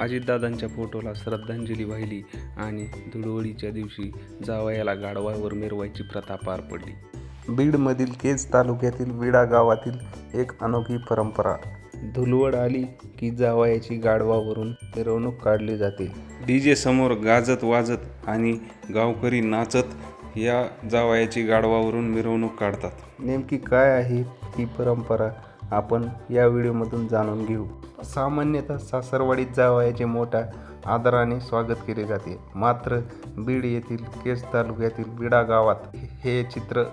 अजितदादांच्या फोटोला श्रद्धांजली वाहिली आणि धुळवडीच्या दिवशी जावयाला गाढवावर मिरवायची प्रथा पार पडली। बीडमधील केज तालुक्यातील विडा गावातील एक अनोखी परंपरा। धुळवड आली की जावयाची गाढवावरून मिरवणूक काढली जाते। डीजे समोर गाजत वाजत आणि गावकरी नाचत या जावयाची गाढवावरून मिरवणूक काढतात। नेमकी काय आहे ही परंपरा आपण या व्हिडिओमधून जाणून घेऊ। सामान्यतः सासरवाडीत जावयाचे मोठ्या आदराने स्वागत केले जाते, मात्र बीड येथील केज तालुक्यातील विडा गावात हे चित्र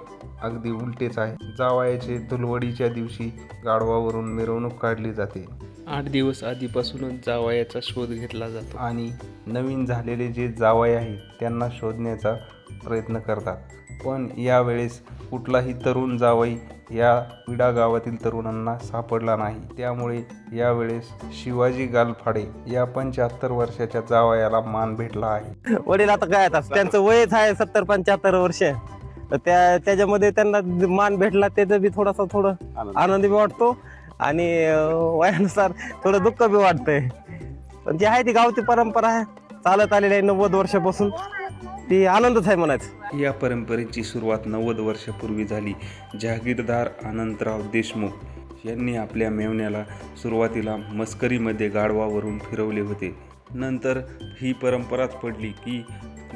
अगदी उलटेच आहे। जावयाचे धुळवडीच्या दिवशी गाढवावरून मिरवणूक काढली जाते। 8 दिवस आधीपासूनच जावयाचा शोध घेतला जातो आणि नवीन झालेले जे जावई आहेत त्यांना शोधण्याचा प्रयत्न करतात, पण यावेळेस कुठलाही तरुण जावई या विडा गावातील तरुणांना सापडला नाही। त्यामुळे यावेळेस शिवाजी गालफाडे या 75 वर्षाच्या जावयाला मान भेटला आहे। वडील आता काय आता त्यांचं वयच आहे 70-75 वर्ष, तर त्याच्यामध्ये त्यांना मान भेटला त्याचं बी थोडं आनंद बी वाटतो आणि वयानुसार थोडं दुःख बी वाटतंय, पण ती आहे ती गावची परंपरा आहे, चालत आलेली आहे 90 वर्षापासून, ती आनंदच आहे म्हणायचं। या परंपरेची सुरुवात 90 वर्षापूर्वी झाली। जहागीरदार अनंतराव देशमुख यांनी आपल्या मेव्हण्याला सुरुवातीला मस्करीमध्ये गाढवावरून फिरवले होते। नंतर ही परंपराच पडली की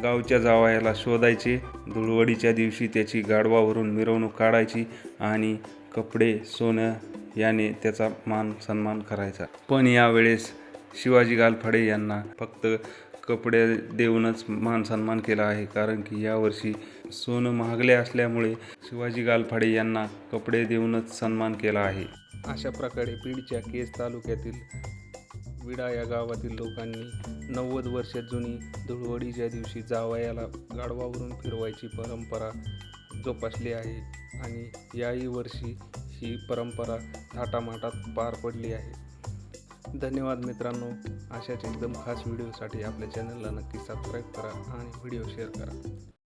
गावच्या जावयाला शोधायचे, धुळवडीच्या दिवशी त्याची गाढवावरून मिरवणूक काढायची आणि कपडे सोनं याने त्याचा मान सन्मान करायचा। पण यावेळेस शिवाजी गालफाडे यांना फक्त कपडे देऊनच मान सन्मान केला आहे, कारण की यावर्षी सोनं महागले असल्यामुळे शिवाजी गालफाडे यांना कपडे देऊनच सन्मान केला आहे। अशा प्रकारे बीडच्या केज तालुक्यातील विडा या गावातील लोकांनी 90 वर्ष जुनी धुळवडीच्या दिवशी जावयाला गाढवावरून फिरवायची परंपरा जोपासली आहे आणि याही वर्षी ही परंपरा थाटामाटात पार पडली आहे। धन्यवाद मित्रांनो, अशाच एकदम खास व्हिडिओसाठी आपल्या चॅनलला नक्की सबस्क्राईब करा आणि व्हिडिओ शेअर करा।